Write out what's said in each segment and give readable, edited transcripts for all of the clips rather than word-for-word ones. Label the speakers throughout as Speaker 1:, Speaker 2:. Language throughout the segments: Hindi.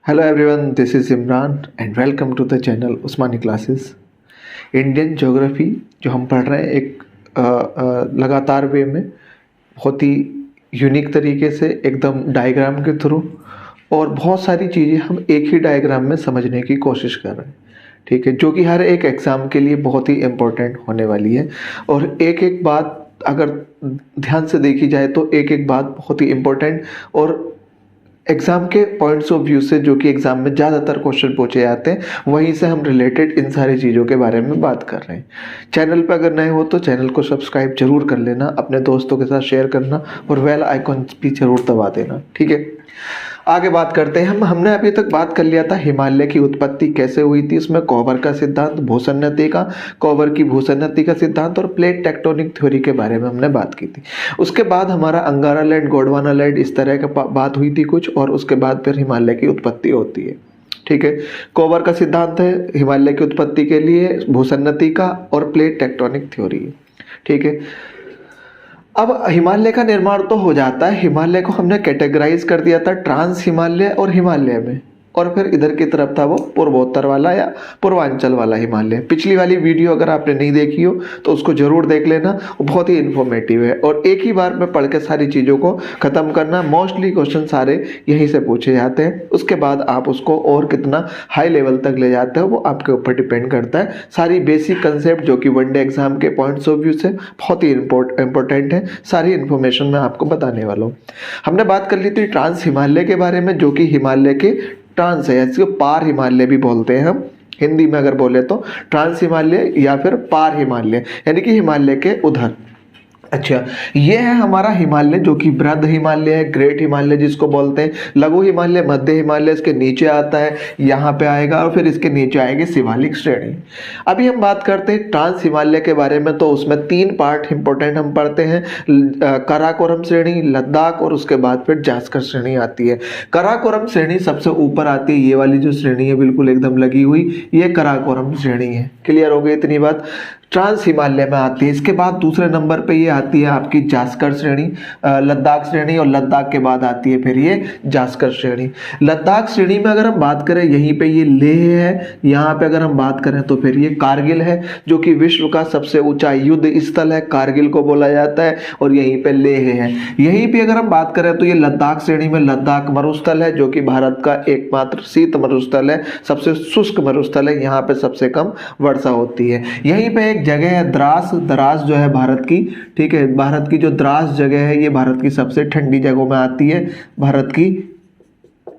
Speaker 1: Hello everyone, this is Imran and welcome to the channel Usmani classes. Indian geography जो हम पढ़ रहे हैं एक लगातार वे में बहुत ही यूनिक तरीके से एकदम डायग्राम के थ्रू और बहुत सारी चीज़ें हम एक ही डायग्राम में समझने की कोशिश कर रहे हैं। ठीक है, जो कि हर एक एग्ज़ाम के लिए बहुत ही इम्पोर्टेंट होने वाली है। और एक एक बात अगर ध्यान से देखी जाए तो एक एक बात बहुत ही इम्पोर्टेंट और एग्ज़ाम के पॉइंट्स ऑफ व्यू से जो कि एग्ज़ाम में ज़्यादातर क्वेश्चन पूछे जाते हैं वहीं से हम रिलेटेड इन सारी चीज़ों के बारे में बात कर रहे हैं। चैनल पर अगर नए हो तो चैनल को सब्सक्राइब जरूर कर लेना, अपने दोस्तों के साथ शेयर करना और बेल आइकॉन भी जरूर दबा देना। ठीक है, आगे बात करते हैं। हमने अभी तक बात कर लिया था हिमालय की उत्पत्ति कैसे हुई थी, उसमें कॉवर का सिद्धांत, भूसन्नति का, कॉवर की भूसन्नति का सिद्धांत और प्लेट टेक्टोनिक थ्योरी के बारे में हमने बात की थी। उसके बाद हमारा अंगारा लैंड, गोंडवाना लैंड, इस तरह का बात हुई थी कुछ, और उसके बाद फिर हिमालय की उत्पत्ति होती है। ठीक है, कॉवर का सिद्धांत है हिमालय की उत्पत्ति के लिए, भूसन्नति का और प्लेट टेक्टोनिक थ्योरी है। ठीक है, अब हिमालय का निर्माण तो हो जाता है। हिमालय को हमने कैटेगराइज कर दिया था ट्रांस हिमालय और हिमालय में, और फिर इधर की तरफ था वो पूर्वोत्तर वाला या पूर्वांचल वाला हिमालय। पिछली वाली वीडियो अगर आपने नहीं देखी हो तो उसको जरूर देख लेना, वो बहुत ही इन्फॉर्मेटिव है और एक ही बार में पढ़ के सारी चीज़ों को ख़त्म करना। मोस्टली क्वेश्चन सारे यहीं से पूछे जाते हैं, उसके बाद आप उसको और कितना हाई लेवल तक ले जाते हो वो आपके ऊपर डिपेंड करता है। सारी बेसिक कंसेप्ट जो कि वनडे एग्जाम के पॉइंट्स ऑफ व्यू से बहुत ही इंपॉर्टेंट है, सारी इन्फॉर्मेशन मैं आपको बताने वाला हूँ। हमने बात कर ली थी ट्रांस हिमालय के बारे में, जो कि हिमालय के ट्रांस है, इसको पार हिमालय भी बोलते हैं हम हिंदी में अगर बोले तो, ट्रांस हिमालय या फिर पार हिमालय, यानी कि हिमालय के उधर। अच्छा, ये है हमारा हिमालय जो कि बृहद हिमालय है, ग्रेट हिमालय जिसको बोलते हैं, लघु हिमालय, मध्य हिमालय इसके नीचे आता है, यहाँ पे आएगा और फिर इसके नीचे आएगी शिवालिक श्रेणी। अभी हम बात करते हैं ट्रांस हिमालय के बारे में, तो उसमें तीन पार्ट इंपॉर्टेंट हम पढ़ते हैं, काराकोरम श्रेणी, लद्दाख और उसके बाद फिर जास्कर श्रेणी आती है। काराकोरम श्रेणी सबसे ऊपर आती है, ये वाली जो श्रेणी है बिल्कुल एकदम लगी हुई, ये काराकोरम श्रेणी है। क्लियर हो गई इतनी बात, ट्रांस हिमालय में आती है। इसके बाद दूसरे नंबर पे ये आती है आपकी जास्कर श्रेणी, लद्दाख श्रेणी, और लद्दाख के बाद आती है फिर ये जास्कर श्रेणी। लद्दाख श्रेणी में अगर हम बात करें यहीं पे ये लेह है, यहाँ पे अगर हम बात करें तो फिर ये कारगिल है जो कि विश्व का सबसे ऊंचा युद्ध स्थल है, कारगिल को बोला जाता है, और यहीं पे लेह है। यहीं पे अगर हम बात करें तो ये लद्दाख श्रेणी में लद्दाख मरुस्थल है जो कि भारत का एकमात्र शीत मरुस्थल है, सबसे शुष्क मरुस्थल है, यहाँ पे सबसे कम वर्षा होती है। यहीं पे जगह है द्रास, द्रास जो है भारत की, ठीक है, भारत की जो द्रास जगह है ये भारत की सबसे ठंडी जगहों में आती है, भारत की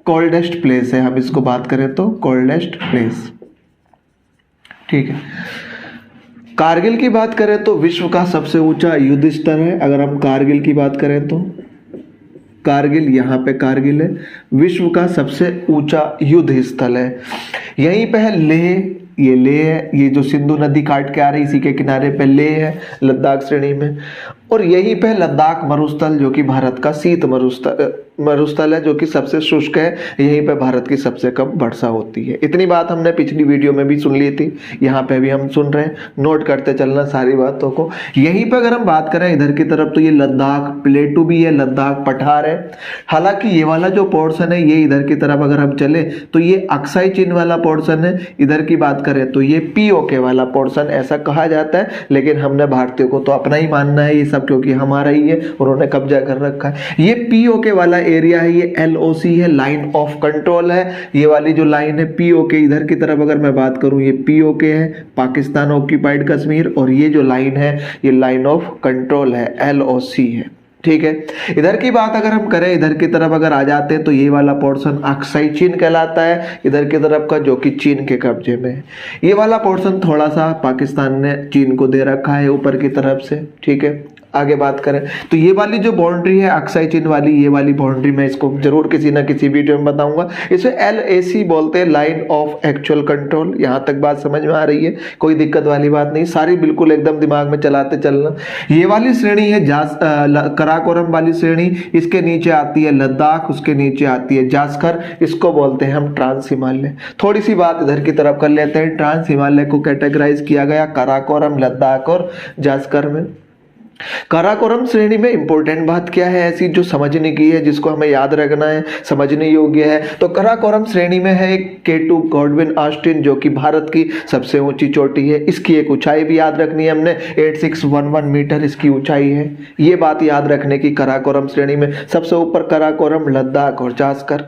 Speaker 1: कोल्डेस्ट प्लेस है, हम इसको बात करें तो कोल्डेस्ट प्लेस। ठीक है, कारगिल की बात करें तो विश्व का सबसे ऊंचा युद्ध स्थल है। अगर हम कारगिल की बात करें तो कारगिल, यहाँ पे कारगिल है, विश्व का सबसे ऊंचा युद्ध स्थल है। यहीं पे है लेह, ये लेह है, ये जो सिंधु नदी काट के आ रही इसी के किनारे पे लेह है लद्दाख श्रेणी में। और यहीं पे लद्दाख मरुस्थल जो कि भारत का शीत मरुस्थल है, जो कि सबसे शुष्क है, यहीं पे भारत की सबसे कम वर्षा होती है। इतनी बात हमने पिछली वीडियो में भी सुन ली थी, यहाँ पे भी हम सुन रहे हैं, नोट करते चलना सारी बातों को। यहीं पे अगर हम बात करें इधर की तरफ तो ये लद्दाख प्लेटू भी है, लद्दाख पठार है। हालांकि ये वाला जो पोर्शन है ये इधर की तरफ अगर हम चले तो ये अक्साई चीन वाला पोर्शन है, इधर की बात करें तो ये पीओके वाला पोर्शन, ऐसा कहा जाता है, लेकिन हमने भारतीयों को तो अपना ही मानना है ये सब, क्योंकि हमारा ही है, उन्होंने कब्जा कर रखा है। ये पीओके वाला एरिया है, ये एलओसी है, लाइन ऑफ कंट्रोल है। ये वाली जो लाइन है पीओके, इधर की तरफ अगर मैं बात करूं ये पीओके है, पाकिस्तान ऑक्यूपाइड कश्मीर, और ये जो लाइन है ये लाइन ऑफ कंट्रोल है, एलओसी है। ठीक है, इधर की बात अगर हम करें, इधर की तरफ अगर आ जाते हैं तो ये वाला पोर्शन अक्साई चीन कहलाता है, इधर की तरफ का जो कि चीन के कब्जे में है। ये वाला पोर्शन थोड़ा सा पाकिस्तान ने चीन को दे रखा है ऊपर की तरफ से। ठीक है, आगे बात करें तो ये वाली जो बाउंड्री है अक्साई चीन वाली, ये वाली बाउंड्री मैं इसको जरूर किसी ना किसी वीडियो में बताऊंगा। इसे LAC बोलते हैं, लाइन ऑफ एक्चुअल कंट्रोल। यहाँ तक बात समझ में आ रही है, कोई दिक्कत वाली बात नहीं, सारी बिल्कुल एकदम दिमाग में चलाते चलना। ये वाली श्रेणी है काराकोरम वाली श्रेणी, इसके नीचे आती है लद्दाख, उसके नीचे आती है जास्कर, इसको बोलते हैं हम ट्रांस हिमालय। थोड़ी सी बात इधर की तरफ कर लेते हैं। ट्रांस हिमालय को कैटेगराइज किया गया काराकोरम, लद्दाख और जास्कर में। काराकोरम श्रेणी में इंपॉर्टेंट बात क्या है ऐसी जो समझने की है, जिसको हमें याद रखना है, समझने योग्य है? तो काराकोरम श्रेणी में है K2 गॉडविन ऑस्टिन, जो कि भारत की सबसे ऊंची चोटी है। इसकी एक ऊंचाई भी याद रखनी है हमने, 8611 मीटर इसकी ऊंचाई है। ये बात याद रखने की, काराकोरम श्रेणी में सबसे ऊपर काराकोरम, लद्दाख और जास्कर।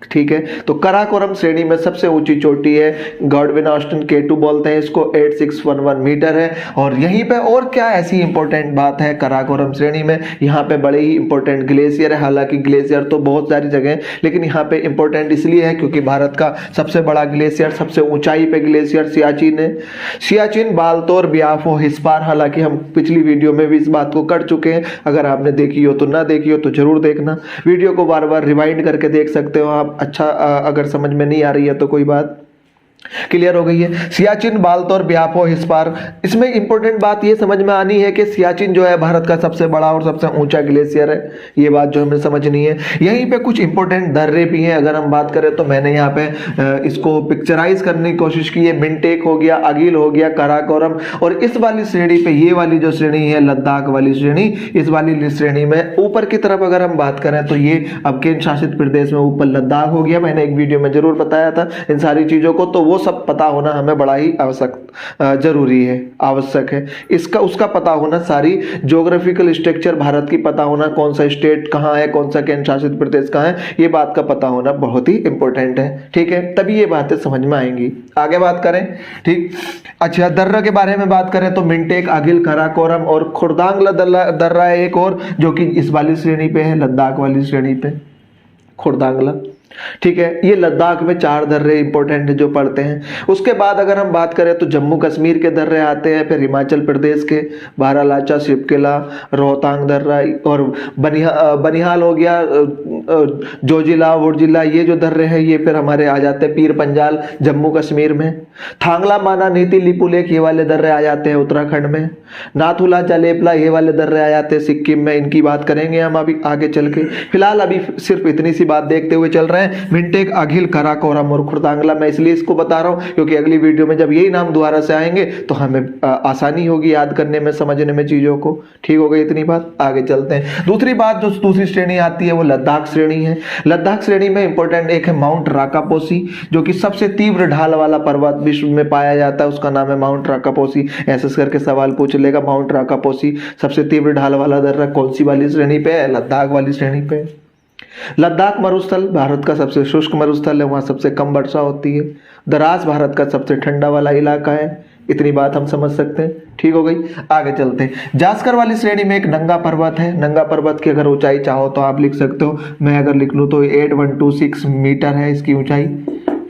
Speaker 1: ठीक है, तो काराकोरम श्रेणी में सबसे ऊंची चोटी है, गॉडविन ऑस्टिन K2 बोलते हैं इसको, 8611 मीटर है। और यहीं पे और क्या ऐसी इंपॉर्टेंट बात है काराकोरम श्रेणी में? यहाँ पे बड़े ही इंपॉर्टेंट ग्लेशियर है। हालांकि ग्लेशियर तो बहुत सारी जगह है, लेकिन यहाँ पे इंपॉर्टेंट इसलिए है क्योंकि भारत का सबसे बड़ा ग्लेशियर, सबसे ऊंचाई पे ग्लेशियर सियाचिन है। सियाचिन, बालतोर, ब्याफो, हिस्पार। हालांकि हम पिछली वीडियो में भी इस बात को कर चुके हैं, अगर आपने देखी हो तो ना देखी हो तो जरूर देखना, वीडियो को बार बार रिवाइंड करके देख सकते हो आप। अच्छा, अगर समझ में नहीं आ रही है तो कोई बात, क्लियर हो गई है। सियाचिन, बालतोर, ब्याफो, हिस्पार। इसमें इंपॉर्टेंट बात ये समझ में आनी है कि सियाचिन जो है भारत का सबसे बड़ा और सबसे ऊंचा ग्लेशियर है, ये बात जो हमें समझनी है। यहीं पे कुछ इंपॉर्टेंट दर्रे भी हैं, अगर हम बात करें तो मैंने यहाँ पे इसको पिक्चराइज करने की कोशिश की है। मिनटेक हो गया, अगिल हो गया, काराकोरम, और इस वाली श्रेणी पे, ये वाली जो श्रेणी है लद्दाख वाली श्रेणी, इस वाली श्रेणी में ऊपर की तरफ अगर हम बात करें तो ये अब केंद्र शासित प्रदेश में ऊपर लद्दाख हो गया। मैंने एक वीडियो में जरूर बताया था इन सारी चीजों को, तो वो सब पता होना हमें बड़ा ही जरूरी है, आवश्यक है। इसका उसका पता होना, सारी ज्योग्राफिकल स्ट्रक्चर भारत की पता होना, कौन सा स्टेट कहाँ है, कौन सा केंद्र शासित प्रदेश कहाँ है, ये बात का पता होना बहुत ही इंपॉर्टेंट है। ठीक है, तभी ये बातें समझ में आएंगी। आगे बात करें, ठीक। अच्छा, दर्रा के बारे में बात करें तो मिनटेक, अगिल, काराकोरम और खुर्दांगला दर्रा है एक और, जो कि इस वाली श्रेणी पे है, लद्दाख वाली श्रेणी पे, खुर्दांगला। ठीक है, ये लद्दाख में 4 दर्रे इंपॉर्टेंट है जो पढ़ते हैं। उसके बाद अगर हम बात करें तो जम्मू कश्मीर के दर्रे आते हैं, फिर हिमाचल प्रदेश के बारालाचा, शिवकिला, रोहतांग दर्रा और बनिहाल हो गया, जोजिला, वुडजिला, ये जो दर्रे हैं ये फिर हमारे आ जाते हैं पीर पंजाल जम्मू कश्मीर में। थांगला, माना, नीति, लिपुलेख, ये वाले दर्रे आ जाते हैं उत्तराखंड में। नाथुला, जालेपला, ये वाले दर्रे आ जाते हैं सिक्किम में। इनकी बात करेंगे हम अभी आगे चल के, फिलहाल अभी सिर्फ इतनी सी बात देखते हुए चल रहे हैं। मिनटेक, अगिल, काराकोरम और खुर्दांगला। मैं इसलिए इसको बता रहा हूं क्योंकि अगली वीडियो में जब यही नाम दोबारा से आएंगे तो हमें आसानी होगी याद करने में, समझने में चीजों को। ठीक हो गई इतनी बात, आगे चलते हैं। दूसरी बात, जो दूसरी श्रेणी आती है वो लद्दाख श्रेणी है। लद्दाख श्रेणी में इंपॉर्टेंट एक है माउंट राकापोसी, जो कि सबसे तीव्र ढाल वाला पर्वत विश्व में पाया जाता है, उसका नाम है माउंट राकापोसी। ऐसे करके सवाल पूछ लेगा, माउंट राकापोसी सबसे तीव्र ढाल वाला दर्रा कौन सी वाली श्रेणी पे है? लद्दाख वाली श्रेणी पे। लद्दाख मरुस्थल भारत का सबसे शुष्क मरुस्थल है, वहां सबसे कम वर्षा होती है। द्रास भारत का सबसे ठंडा वाला इलाका है, इतनी बात हम समझ सकते हैं। ठीक हो गई, आगे चलते हैं। जास्कर वाली श्रेणी में एक नंगा पर्वत है। नंगा पर्वत की अगर ऊंचाई चाहो तो आप लिख सकते हो, मैं अगर लिख लूं तो 8126 मीटर है इसकी ऊंचाई।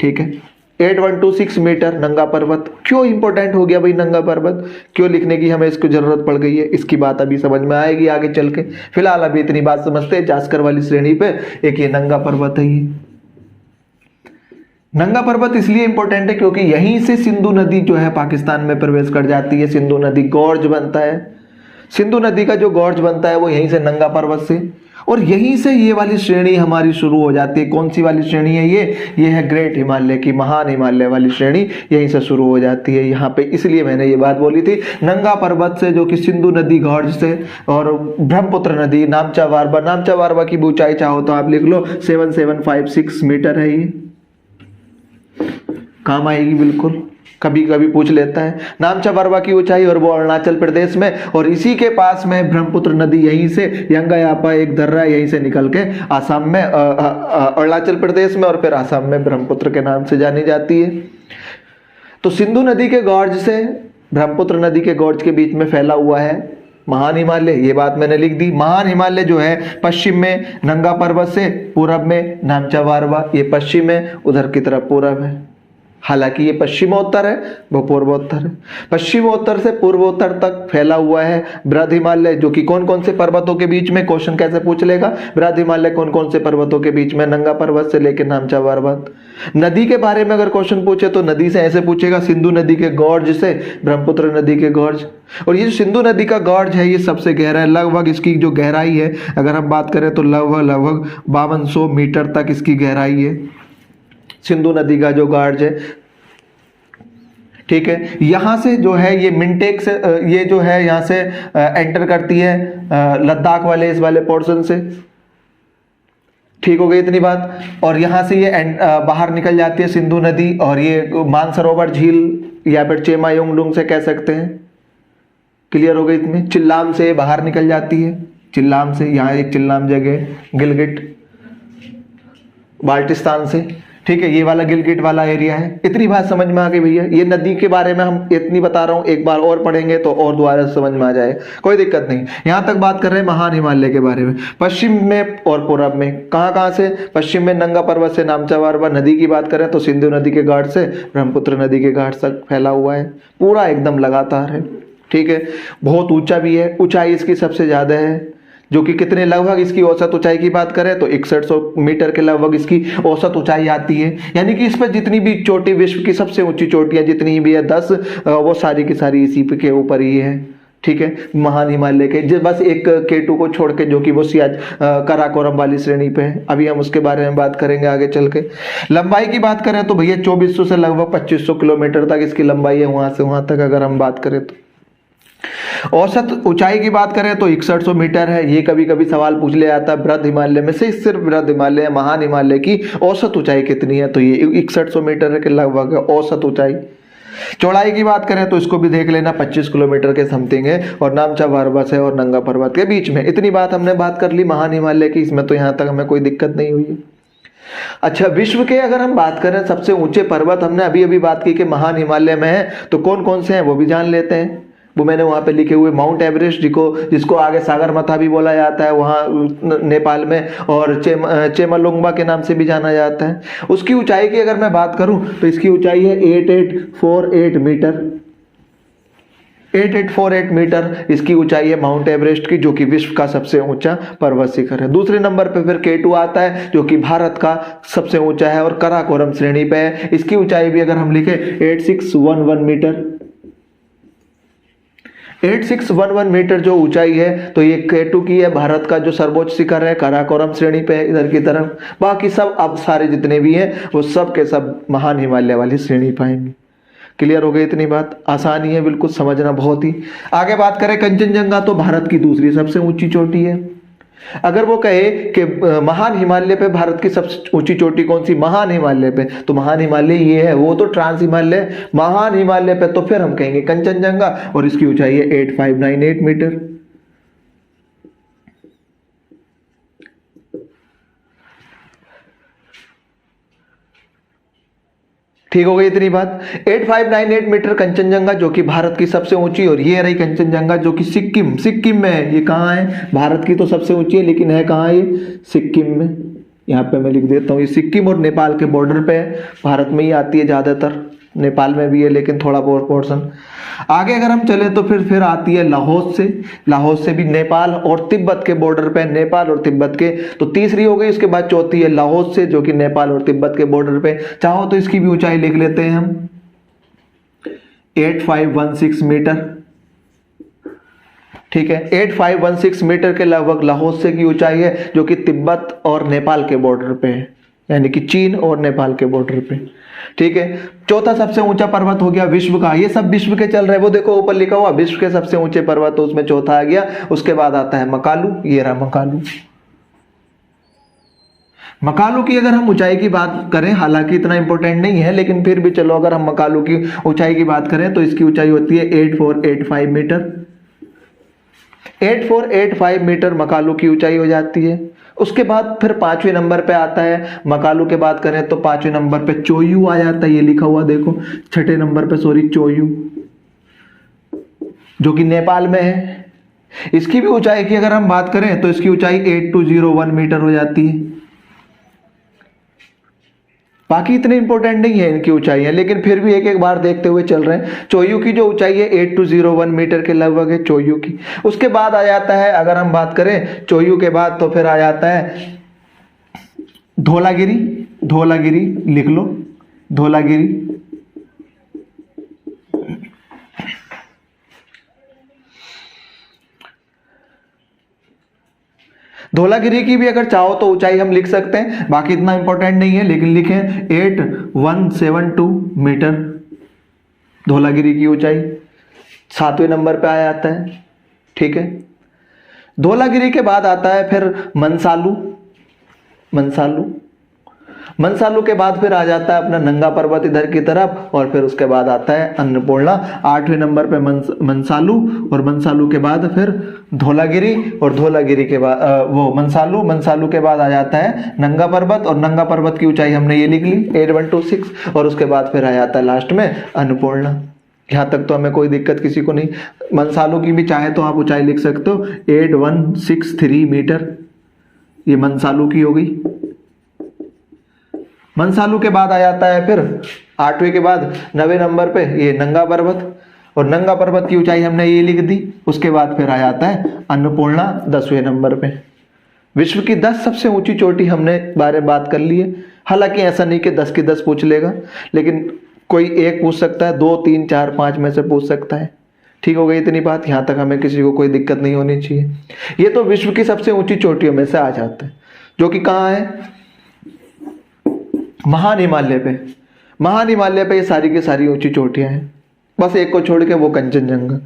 Speaker 1: ठीक है, 8126 मीटर नंगा पर्वत। क्यों इंपॉर्टेंट हो गया भाई नंगा पर्वत, क्यों लिखने की हमें इसको जरूरत पड़ गई है, इसकी बात अभी समझ में आएगी आगे चल के। फिलहाल अभी इतनी बात समझते हैं, जास्कर वाली श्रेणी पे एक ये नंगा पर्वत है। ये नंगा पर्वत इसलिए इंपॉर्टेंट है क्योंकि यहीं से सिंधु नदी जो है पाकिस्तान में प्रवेश कर जाती है। सिंधु नदी गॉर्ज बनता है, सिंधु नदी का जो गॉर्ज बनता है वो यहीं से नंगा पर्वत से, और यहीं से ये वाली श्रेणी हमारी शुरू हो जाती है। कौन सी वाली श्रेणी है ये है ग्रेट हिमालय की, महान हिमालय वाली श्रेणी यहीं से शुरू हो जाती है यहाँ पे। इसलिए मैंने ये बात बोली थी, नंगा पर्वत से जो कि सिंधु नदी गॉर्ज से और ब्रह्मपुत्र नदी नामचा वारबा की ऊंचाई चाहो तो आप लिख लो 7756 मीटर है। ये काम आएगी बिल्कुल, कभी कभी पूछ लेता है। नामचा वारबा की ऊंचाई और वो अरुणाचल प्रदेश में, और इसी के पास में ब्रह्मपुत्र नदी यहीं से यंगायापा एक दर्रा यहीं से निकल के आसाम में, अरुणाचल प्रदेश में और फिर आसाम में ब्रह्मपुत्र के नाम से जानी जाती है। तो सिंधु नदी के गॉर्ज से ब्रह्मपुत्र नदी के गॉर्ज के बीच में फैला हुआ है महान हिमालय। ये बात मैंने लिख दी। महान हिमालय जो है पश्चिम में नंगा पर्वत से, पूरब में नामचा वारबा, ये पश्चिम में, उधर की तरफ पूरब है। हालांकि ये पश्चिमोत्तर है, वो पूर्वोत्तर है। पश्चिमोत्तर से पूर्वोत्तर तक फैला हुआ है बृहद हिमालय, जो कि कौन कौन से पर्वतों के बीच में, क्वेश्चन कैसे पूछ लेगा, बृहद हिमालय कौन कौन से पर्वतों के बीच में, नंगा पर्वत से लेकर नामचा पर्वत। नदी के बारे में अगर क्वेश्चन पूछे तो नदी से ऐसे पूछेगा, सिंधु नदी के गॉर्ज से ब्रह्मपुत्र नदी के गॉर्ज। और ये जो सिंधु नदी का गॉर्ज है ये सबसे गहरा है, लगभग इसकी जो गहराई है अगर हम बात करें तो लगभग 5200 मीटर तक इसकी गहराई है सिंधु नदी का जो गॉर्ज है। ठीक है, यहाँ से जो है ये मिनटेक से ये जो है यहाँ से एंटर करती है लद्दाख वाले इस वाले पोर्शन से। ठीक हो गई इतनी बात। और यहाँ से ये बाहर निकल जाती है सिंधु नदी, और ये मानसरोवर झील या फिर चेमा योंगडुंग से कह सकते हैं। क्लियर हो गई इतनी। चिल्लाम से बाहर निकल जाती है, चिल्लाम से, यहाँ एक चिल्लाम जगह, गिलगिट बाल्टिस्तान से। ठीक है, ये वाला गिलगिट वाला एरिया है। इतनी बात समझ में आ गई भैया। ये नदी के बारे में हम इतनी बता रहा हूँ, एक बार और पढ़ेंगे तो और दोबारा समझ में आ जाए, कोई दिक्कत नहीं। यहाँ तक बात कर रहे हैं महान हिमालय के बारे में। पश्चिम में और पूरब में कहाँ कहाँ से? पश्चिम में नंगा पर्वत से नामचा वारवा। नदी की बात करें तो सिंधु नदी के घाट से ब्रह्मपुत्र नदी के घाट तक फैला हुआ है, पूरा एकदम लगातार है। ठीक है, बहुत ऊंचा भी है, ऊंचाई इसकी सबसे ज्यादा है, जो कि कितने, लगभग इसकी औसत ऊंचाई की बात करें तो 6100 मीटर के लगभग इसकी औसत ऊंचाई आती है। यानी कि इस पर जितनी भी चोटी, विश्व की सबसे ऊंची चोटियां जितनी भी है 10, वो सारी की सारी इसी के ऊपर ही है। ठीक है, महान हिमालय के बस एक K2 को छोड़ के, जो कि वो काराकोरम वाली श्रेणी पे है। अभी हम उसके बारे में बात करेंगे आगे चल के। लंबाई की बात करें तो भैया 2400 से लगभग 2500 किलोमीटर तक इसकी लंबाई है, वहां से वहां तक अगर हम बात करें तो। औसत ऊंचाई की बात करें तो 6100 मीटर है। ये कभी कभी सवाल पूछ ले आता है, बृहद हिमालय में से सिर्फ बृहद हिमालय, महान हिमालय की औसत ऊंचाई कितनी है? तो ये 6100 मीटर के लगभग है औसत ऊंचाई। चौड़ाई की बात करें तो इसको भी देख लेना, 25 किलोमीटर के समथिंग है, और नामचा वारवा से और नंगा पर्वत के बीच में। इतनी बात हमने बात कर ली महान हिमालय की, इसमें तो यहाँ तक हमें कोई दिक्कत नहीं हुई है। अच्छा, विश्व के अगर हम बात करें सबसे ऊंचे पर्वत, हमने अभी अभी बात की कि महान हिमालय में है, तो कौन कौन से हैं वो भी जान लेते हैं। वो मैंने वहां पे लिखे हुए, माउंट एवरेस्ट जिसको आगे सागरमाथा भी बोला जाता है वहां नेपाल में, और चेमालोंगबा के नाम से भी जाना जाता है। उसकी ऊंचाई की अगर मैं बात करूं तो इसकी ऊंचाई है 8848 मीटर। 8848 मीटर इसकी ऊंचाई है माउंट एवरेस्ट की, जो कि विश्व का सबसे ऊंचा पर्वत शिखर है। दूसरे नंबर पे फिर K2 आता है, जो कि भारत का सबसे ऊंचा है और काराकोरम श्रेणी पे है। इसकी ऊंचाई भी अगर हम लिखे 8611 मीटर, 8611 मीटर जो ऊंचाई है, तो ये K2 की है। भारत का जो सर्वोच्च शिखर है काराकोरम श्रेणी पे है इधर की तरफ। बाकी सब अब सारे जितने भी हैं वो सब के सब महान हिमालय वाली श्रेणी पाएंगे। क्लियर हो गई इतनी बात? आसानी है बिल्कुल, समझना बहुत ही। आगे बात करें कंचनजंगा, तो भारत की दूसरी सबसे ऊंची चोटी है। अगर वो कहे कि महान हिमालय पे भारत की सबसे ऊंची चोटी कौन सी? महान हिमालय पे, तो महान हिमालय ये है, वो तो ट्रांस हिमालय। महान हिमालय पे तो फिर हम कहेंगे कंचनजंगा, और इसकी ऊंचाई है 8598 मीटर। ठीक हो गई इतनी बात? 8598 मीटर कंचनजंगा, जो कि भारत की सबसे ऊंची। और ये रही कंचनजंगा, जो कि सिक्किम में है। ये कहाँ है? भारत की तो सबसे ऊंची है, लेकिन है कहाँ ये? सिक्किम में। यहाँ पे मैं लिख देता हूँ, ये सिक्किम और नेपाल के बॉर्डर पे है। भारत में ही आती है ज्यादातर, नेपाल में भी है लेकिन थोड़ा बहुत पोर्शन। आगे अगर हम चले तो फिर आती है लाहौस से। लाहौस से भी नेपाल और तिब्बत के बॉर्डर पे, नेपाल और तिब्बत के, तो तीसरी हो गई। उसके बाद चौथी है लाहौस से, जो कि नेपाल और तिब्बत के बॉर्डर पे। चाहो तो इसकी भी ऊंचाई लिख लेते हैं हम, 8516 मीटर। ठीक है, 8516 मीटर के लगभग लाहौस से की ऊंचाई है, जो कि तिब्बत और नेपाल के बॉर्डर पे है, यानी कि चीन और नेपाल के बॉर्डर पे। ठीक है, चौथा सबसे ऊंचा पर्वत हो गया विश्व का। ये सब विश्व के चल रहे हैं, वो देखो ऊपर लिखा हुआ विश्व के सबसे ऊंचे पर्वत, तो उसमें चौथा आ गया। उसके बाद आता है मकालू, ये रहा मकालू। मकालू की अगर हम ऊंचाई की बात करें, हालांकि इतना इंपॉर्टेंट नहीं है, लेकिन फिर भी चलो अगर हम मकालू की ऊंचाई की बात करें तो इसकी ऊंचाई होती है 8485 मीटर। 8485 मीटर मकालू की ऊंचाई हो जाती है। उसके बाद फिर 5वें नंबर पे आता है, मकालू के बात करें तो 5वें नंबर पे चोयू आ जाता है। ये लिखा हुआ देखो, 6ठे नंबर पे सॉरी चोयू, जो कि नेपाल में है। इसकी भी ऊंचाई की अगर हम बात करें तो इसकी ऊंचाई 8201 मीटर हो जाती है। बाकी इतने इंपॉर्टेंट नहीं है इनकी ऊंचाइयां, लेकिन फिर भी एक एक बार देखते हुए चल रहे हैं। चोयू की जो ऊंचाई है 8201 मीटर के लगभग है चोयू की। उसके बाद आ जाता है, अगर हम बात करें चोयू के बाद, तो फिर आ जाता है धौलागिरी। धौलागिरी लिख लो, धौलागिरी। धौलागिरी की भी अगर चाहो तो ऊंचाई हम लिख सकते हैं, बाकी इतना इंपॉर्टेंट नहीं है, लेकिन लिखें 8172 मीटर। धौलागिरी की ऊंचाई 7वें नंबर पे आ जाता है। ठीक है, धौलागिरी के बाद आता है फिर मंसालू। मंसालू के बाद फिर आ जाता है अपना नंगा पर्वत इधर की तरफ, और फिर उसके बाद आता है अन्नपूर्णा। 8वें नंबर पे मंसालू, और मंसालू के बाद फिर धौलागिरी, और धौलागिरी के बाद वो मंसालू के बाद आ जाता है नंगा पर्वत, और नंगा पर्वत की ऊंचाई हमने ये लिख ली 8126, और उसके बाद फिर आ जाता है लास्ट में अन्नपूर्णा। यहाँ तक तो हमें कोई दिक्कत किसी को नहीं। मंसालू की भी चाहे तो आप ऊंचाई लिख सकते हो 8163 मीटर, ये मंसालू की हो गई। मंसालू के बाद आ जाता है फिर 8वें के बाद 9वें नंबर पे ये नंगा पर्वत, और नंगा पर्वत की ऊंचाई हमने ये लिख दी। उसके बाद फिर आ जाता है अन्नपूर्णा 10वें नंबर पे। विश्व की 10 सबसे ऊंची चोटी हमने बारे बात कर ली है। हालांकि ऐसा नहीं कि 10 की 10 पूछ लेगा, लेकिन कोई एक पूछ सकता है, 2 3 4 5 में से पूछ सकता है। ठीक हो गई इतनी बात, यहाँ तक हमें किसी को कोई दिक्कत नहीं होनी चाहिए। ये तो विश्व की सबसे ऊंची चोटियों में से आ जाता है, जो कि कहाँ है, महान हिमालय पे ये सारी की सारी ऊंची चोटियां हैं। बस एक को छोड़ के, वो Kanchenjunga,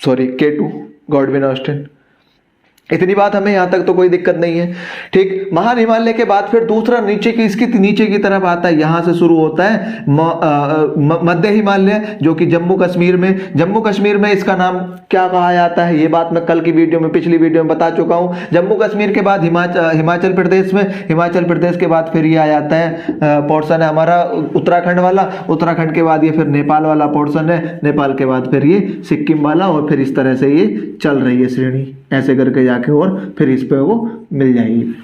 Speaker 1: sorry K2 Godwin Austen. इतनी बात हमें यहाँ तक तो कोई दिक्कत नहीं है। ठीक, महान हिमालय के बाद फिर दूसरा इसकी नीचे की तरफ आता है, यहाँ से शुरू होता है मध्य हिमालय, जो कि जम्मू कश्मीर में इसका नाम क्या कहा जाता है, ये बात मैं कल की वीडियो में, पिछली वीडियो में बता चुका हूँ। जम्मू कश्मीर के बाद हिमाचल प्रदेश के बाद फिर ये आ जाता है पोर्शन है हमारा उत्तराखंड वाला, उत्तराखंड के बाद ये फिर नेपाल वाला पोर्शन है, नेपाल के बाद फिर ये सिक्किम वाला, और फिर इस तरह से ये चल रही है श्रेणी ऐसे करके जाके, और फिर इस पे वो मिल जाएगी।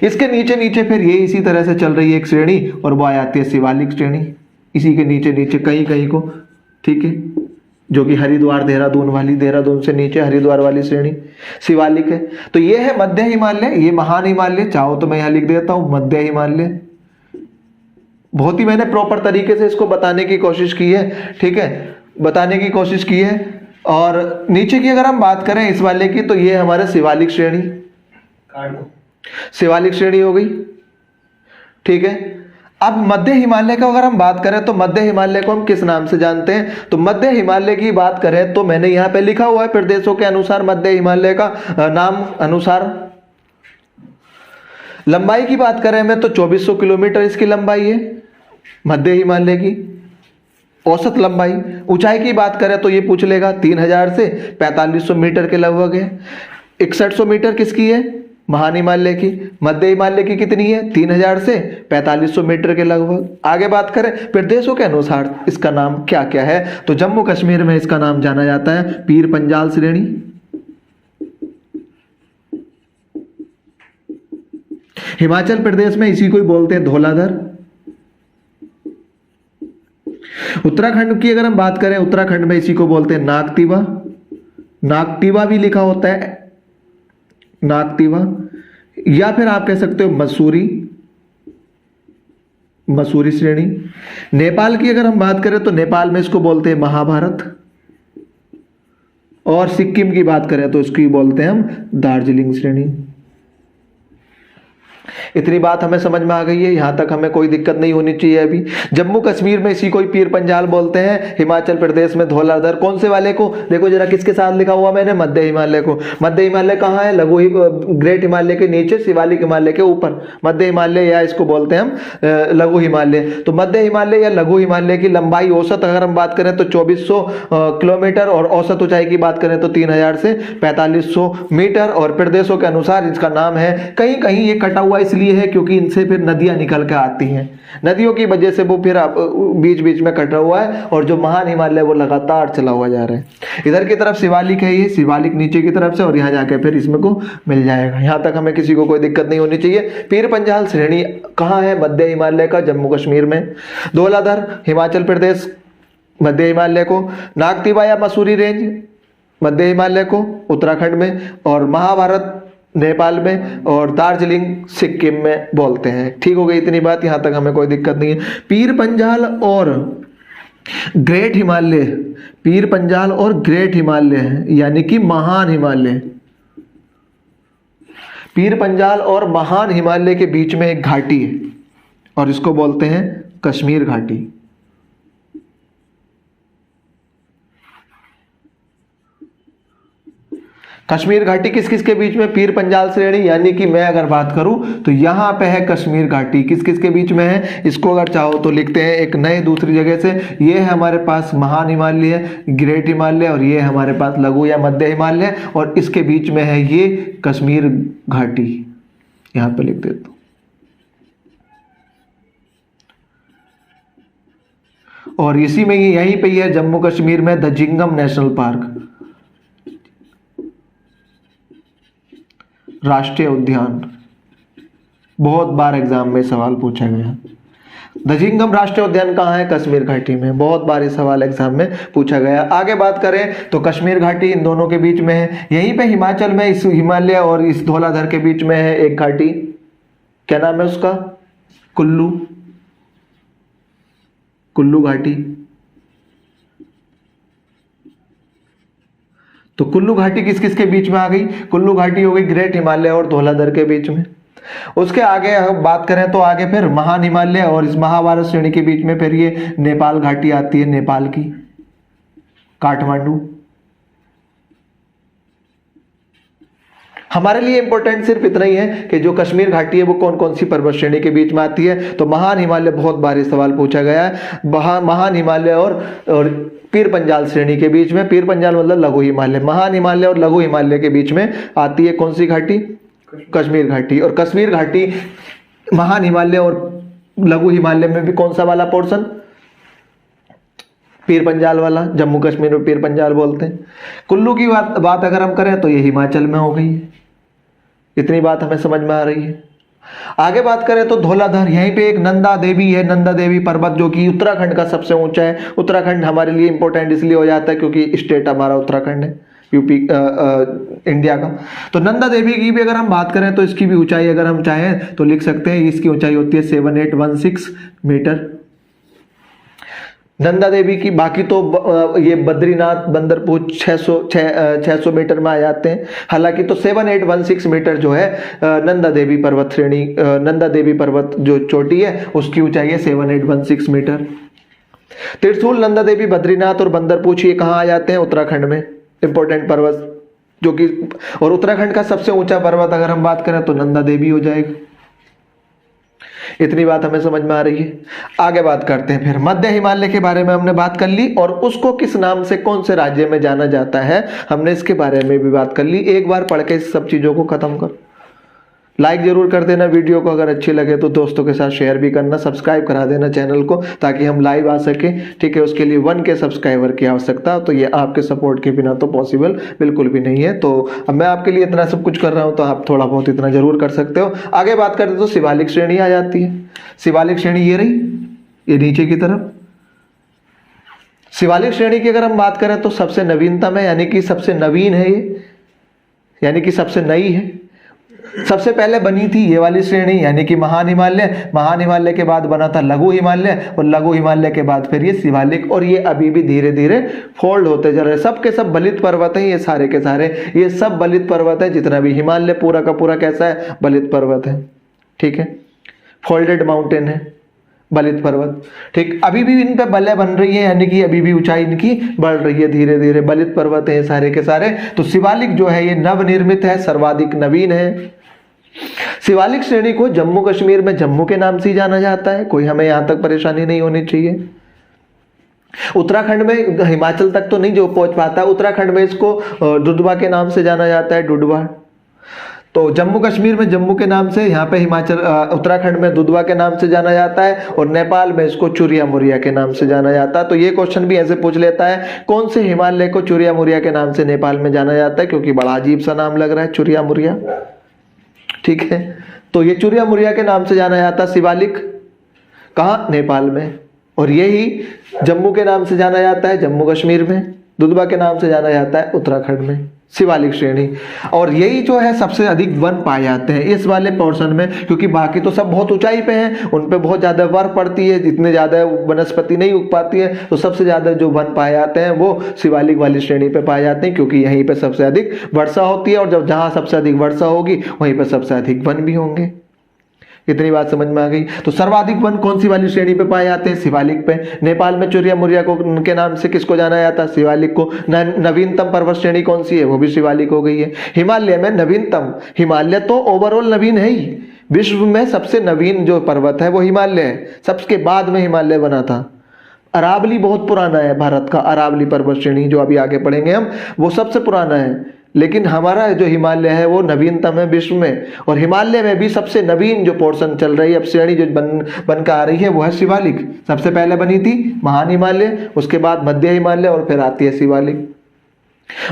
Speaker 1: इसके नीचे फिर ये इसी तरह से चल रही है एक श्रेणी, और वो आ जाती है शिवालिक श्रेणी, इसी के नीचे कहीं को। ठीक है, जो कि हरिद्वार देहरादून से नीचे हरिद्वार वाली श्रेणी शिवालिक है। तो ये है मध्य हिमालय, ये महान हिमालय, चाहो तो मैं यहाँ लिख देता हूँ मध्य हिमालय। बहुत ही मैंने प्रॉपर तरीके से इसको बताने की कोशिश की है। ठीक है, बताने की कोशिश की है। और नीचे की अगर हम बात करें इस वाले की, तो ये हमारे शिवालिक श्रेणी हो गई। ठीक है, अब मध्य हिमालय का अगर हम बात करें, तो मध्य हिमालय को हम किस नाम से जानते हैं, तो मध्य हिमालय की बात करें तो मैंने यहाँ पे लिखा हुआ है प्रदेशों के अनुसार मध्य हिमालय का नाम अनुसार। लंबाई की बात करें मैं तो 2400 किलोमीटर इसकी लंबाई है मध्य हिमालय की औसत लंबाई। ऊंचाई की बात करें तो ये पूछ लेगा 3000 से 4500 मीटर के लगभग है। 6100 मीटर किसकी है, महान हिमालय की। मध्य हिमालय की कितनी है, 3000 से 4500 मीटर के लगभग। आगे बात करें प्रदेशों के अनुसार इसका नाम क्या क्या है, तो जम्मू कश्मीर में इसका नाम जाना जाता है पीर पंजाल श्रेणी। हिमाचल प्रदेश में इसी को ही बोलते हैं धौलाधर। उत्तराखंड की अगर हम बात करें, उत्तराखंड में इसी को बोलते हैं नागतीवा भी लिखा होता है, नागतीवा, या फिर आप कह सकते हो मसूरी श्रेणी। नेपाल की अगर हम बात करें तो नेपाल में इसको बोलते हैं महाभारत, और सिक्किम की बात करें तो इसको बोलते हैं हम दार्जिलिंग श्रेणी। इतनी बात हमें समझ में आ गई है, यहां तक हमें कोई दिक्कत नहीं होनी चाहिए। अभी जम्मू कश्मीर में इसी को ही पीर पंजाल बोलते हैं, हिमाचल प्रदेश में धौलाधर। कौन से वाले को देखो जरा, किसके साथ लिखा हुआ मैंने, मध्य हिमालय को। मध्य हिमालय कहाँ है, ग्रेट हिमालय के नीचे, शिवालिक हिमालय के ऊपर मध्य हिमालय, या इसको बोलते हैं हम लघु हिमालय। तो मध्य हिमालय या लघु हिमालय की लंबाई औसत अगर हम बात करें तो 2400 किलोमीटर, और औसत ऊंचाई की बात करें तो 3000 से 4500 मीटर। और प्रदेशों के अनुसार इसका नाम है, कहीं कहीं ये कटा हुआ इसलिए है क्योंकि इनसे फिर नदियां निकल के आती हैं, नदियों की वजह से वो फिर बीच बीच में कटा हुआ है, और जो महान हिमालय वो लगातार चला हुआ जा रहा है। इधर की तरफ शिवालिक है, ये शिवालिक नीचे की तरफ से, और यहाँ जाके फिर इसमें को मिल जाएगा। यहाँ तक हमें किसी को कोई दिक्कत नहीं होनी चाहिए। पीर पंजाल श्रेणी कहाँ है, मध्य हिमालय का, जम्मू कश्मीर में। धौलाधर हिमाचल प्रदेश, मध्य हिमालय को। नागतीवा या मसूरी रेंज मध्य हिमालय को, उत्तराखंड में। और महाभारत नेपाल में, और दार्जिलिंग सिक्किम में बोलते हैं। ठीक हो गई इतनी बात, यहां तक हमें कोई दिक्कत नहीं है। पीर पंजाल और ग्रेट हिमालय, पीर पंजाल और ग्रेट हिमालय है, यानी कि महान हिमालय। पीर पंजाल और महान हिमालय के बीच में एक घाटी है, और इसको बोलते हैं कश्मीर घाटी। कश्मीर घाटी किस किस के बीच में? पीर पंजाल श्रेणी, यानी कि मैं अगर बात करूं तो यहां पे है कश्मीर घाटी, किस किस के बीच में है? इसको अगर चाहो तो लिखते हैं एक नए दूसरी जगह से। ये है हमारे पास महान हिमालय, ग्रेट हिमालय, और ये हमारे पास लघु या मध्य हिमालय, और इसके बीच में है ये कश्मीर घाटी, यहां पे लिख देता हूं। और इसी में ही यहीं पे ही है जम्मू कश्मीर में दजिंगम नेशनल पार्क, राष्ट्रीय उद्यान। बहुत बार एग्जाम में सवाल पूछा गया, दजिंगम राष्ट्रीय उद्यान कहाँ है? कश्मीर घाटी में। बहुत बार ये सवाल एग्जाम में पूछा गया। आगे बात करें तो कश्मीर घाटी इन दोनों के बीच में है। यहीं पे हिमाचल में इस हिमालय और इस धौलाधर के बीच में है एक घाटी, क्या नाम है उसका? कुल्लू, कुल्लू घाटी। तो कुल्लू घाटी किस किस के बीच में आ गई? कुल्लू घाटी हो गई ग्रेट हिमालय और धौलाधर के बीच में। उसके आगे अगर बात करें तो आगे फिर महान हिमालय और इस महाभारत श्रेणी के बीच में फिर ये नेपाल घाटी आती है, नेपाल की, काठमांडू। हमारे लिए इंपॉर्टेंट सिर्फ इतना ही है कि जो कश्मीर घाटी है वो कौन कौन सी पर्वत श्रेणी के बीच में आती है। तो महान हिमालय, बहुत बार ये सवाल पूछा गया है, महान हिमालय और पीर पंजाल श्रेणी के बीच में। पीर पंजाल मतलब लघु हिमालय। महान हिमालय और लघु हिमालय के बीच में आती है कौन सी घाटी? कश्मीर घाटी। और कश्मीर घाटी, महान हिमालय और लघु हिमालय में भी कौन सा वाला पोर्शन? पीर पंजाल वाला। जम्मू कश्मीर में पीर पंजाल बोलते हैं। कुल्लू की बात अगर हम करें तो ये हिमाचल में हो गई है। इतनी बात हमें समझ में आ रही है। आगे बात करें तो धौलाधर, यहीं पे एक नंदा देवी है, नंदा देवी पर्वत, जो कि उत्तराखंड का सबसे ऊंचा है। उत्तराखंड हमारे लिए इंपॉर्टेंट इसलिए हो जाता है क्योंकि स्टेट हमारा उत्तराखंड है, यूपी इंडिया का। तो नंदा देवी की भी अगर हम बात करें तो इसकी भी ऊंचाई अगर हम चाहें तो लिख सकते हैं, इसकी ऊंचाई होती है 7816 मीटर, नंदा देवी की। बाकी तो ये बद्रीनाथ, बंदरपुर 600 मीटर में आ जाते हैं। हालांकि तो 7816 मीटर जो है नंदा देवी पर्वत श्रेणी, नंदा देवी पर्वत जो चोटी है उसकी ऊंचाई है 7816 मीटर। त्रिशूल, नंदा देवी, बद्रीनाथ और बंदरपुर ये कहाँ आ जाते हैं? उत्तराखंड में। इंपॉर्टेंट पर्वत जो कि, और उत्तराखंड का सबसे ऊंचा पर्वत अगर हम बात करें तो नंदा देवी हो जाएगा। इतनी बात हमें समझ में आ रही है। आगे बात करते हैं फिर मध्य हिमालय के बारे में हमने बात कर ली, और उसको किस नाम से कौन से राज्य में जाना जाता है हमने इसके बारे में भी बात कर ली। एक बार पढ़ के इस सब चीजों को खत्म कर। लाइक जरूर कर देना वीडियो को, अगर अच्छी लगे तो दोस्तों के साथ शेयर भी करना, सब्सक्राइब करा देना चैनल को ताकि हम लाइव आ सके। ठीक है, उसके लिए 1K सब्सक्राइबर की आवश्यकता, तो ये आपके सपोर्ट के बिना तो पॉसिबल बिल्कुल भी नहीं है। तो अब मैं आपके लिए इतना सब कुछ कर रहा हूँ तो आप थोड़ा बहुत इतना जरूर कर सकते हो। आगे बात करते तो शिवालिक श्रेणी आ जाती है। शिवालिक श्रेणी ये रही, ये नीचे की तरफ। शिवालिक श्रेणी की अगर हम बात करें तो सबसे नवीनतम है, यानी कि सबसे नवीन है ये, यानी कि सबसे नई है। सबसे पहले बनी थी ये वाली श्रेणी यानी कि महान हिमालय, महान हिमालय के बाद बना था लघु हिमालय, और लघु हिमालय के बाद फिर ये शिवालिक, और ये अभी भी धीरे धीरे फोल्ड होते जा रहे हैं। सब के सब बलित पर्वत हैं, ये सारे के सारे, ये सब बलित पर्वत है। जितना भी हिमालय पूरा का पूरा कैसा है? बलित पर्वत है। ठीक है, फोल्डेड माउंटेन है, बलित पर्वत। ठीक, अभी भी इन पे बल्ले बन रही है, यानी कि अभी भी ऊंचाई इनकी बढ़ रही है धीरे धीरे। बलित पर्वत है सारे के सारे। तो शिवालिक जो है ये नवनिर्मित है, सर्वाधिक नवीन है। शिवालिक श्रेणी को जम्मू कश्मीर में जम्मू के नाम से ही जाना जाता है, कोई हमें यहां तक परेशानी नहीं होनी चाहिए। उत्तराखंड में, हिमाचल तक तो नहीं जो पहुंच पाता, उत्तराखंड में इसको दुधवा के नाम से जाना जाता है, दुधवा। तो जम्मू कश्मीर में जम्मू के नाम से, यहाँ पे हिमाचल उत्तराखंड में दुधवा के नाम से जाना जाता है, और नेपाल में इसको चुरिया मुरिया के नाम से जाना जाता है। तो ये क्वेश्चन भी ऐसे पूछ लेता है, कौन से हिमालय को चुरिया मुरिया के नाम से नेपाल में जाना जाता है? क्योंकि बड़ा अजीब सा नाम लग रहा है, चुरिया मुरिया। ठीक है, तो ये चुरिया मुरिया के नाम से जाना जाता है शिवालिक, कहाँ? नेपाल में। और यही जम्मू के नाम से जाना जाता है जम्मू कश्मीर में, दुधवा के नाम से जाना जाता है उत्तराखंड में, शिवालिक श्रेणी। और यही जो है सबसे अधिक वन पाए जाते हैं इस वाले पोर्शन में, क्योंकि बाकी तो सब बहुत ऊंचाई पे हैं, उन पे बहुत ज्यादा बर्फ पड़ती है, जितने ज्यादा वनस्पति नहीं उग पाती है। तो सबसे ज्यादा जो वन पाए जाते हैं वो शिवालिक वाली श्रेणी पे पाए जाते हैं, क्योंकि यहीं पे सबसे अधिक वर्षा होती है, और जब जहां सबसे अधिक वर्षा होगी वहीं पर सबसे अधिक वन भी होंगे। इतनी बात समझ में आ गई। तो सर्वाधिक वन कौन सी वाली श्रेणी पे पाए जाते हैं? शिवालिक पे। नेपाल में चुरिया मुरिया को के नाम से किसको जाना जाता है? शिवालिक को। नवीनतम पर्वत श्रेणी कौन सी है? वो भी शिवालिक हो गई है। हिमालय में नवीनतम, हिमालय तो ओवरऑल नवीन है ही, विश्व में सबसे नवीन जो पर्वत है वो हिमालय है, सबके बाद में हिमालय बना था। अरावली बहुत पुराना है भारत का, अरावली पर्वत श्रेणी जो अभी आगे पढ़ेंगे हम, वो सबसे पुराना है। लेकिन हमारा जो हिमालय है वो नवीनतम है विश्व में। और हिमालय में भी सबसे नवीन जो पोर्शन चल रही है, अब श्रेणी जो बन कर आ रही है, वो है शिवालिक। सबसे पहले बनी थी महान हिमालय, उसके बाद मध्य हिमालय और फिर आती है शिवालिक।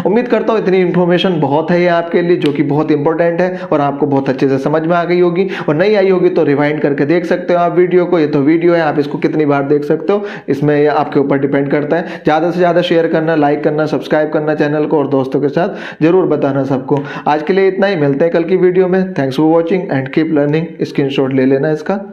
Speaker 1: उम्मीद करता हूँ इतनी इन्फॉर्मेशन बहुत है ये आपके लिए, जो कि बहुत इंपॉर्टेंट है और आपको बहुत अच्छे से समझ में आ गई होगी। और नहीं आई होगी तो रिवाइंड करके देख सकते हो आप वीडियो को। ये तो वीडियो है, आप इसको कितनी बार देख सकते हो इसमें ये आपके ऊपर डिपेंड करता है। ज़्यादा से ज़्यादा शेयर करना, लाइक करना, सब्सक्राइब करना चैनल को, और दोस्तों के साथ जरूर बताना सबको। आज के लिए इतना ही, मिलते हैं कल की वीडियो में। Thanks for watching and keep learning. Screenshot ले लेना इसका।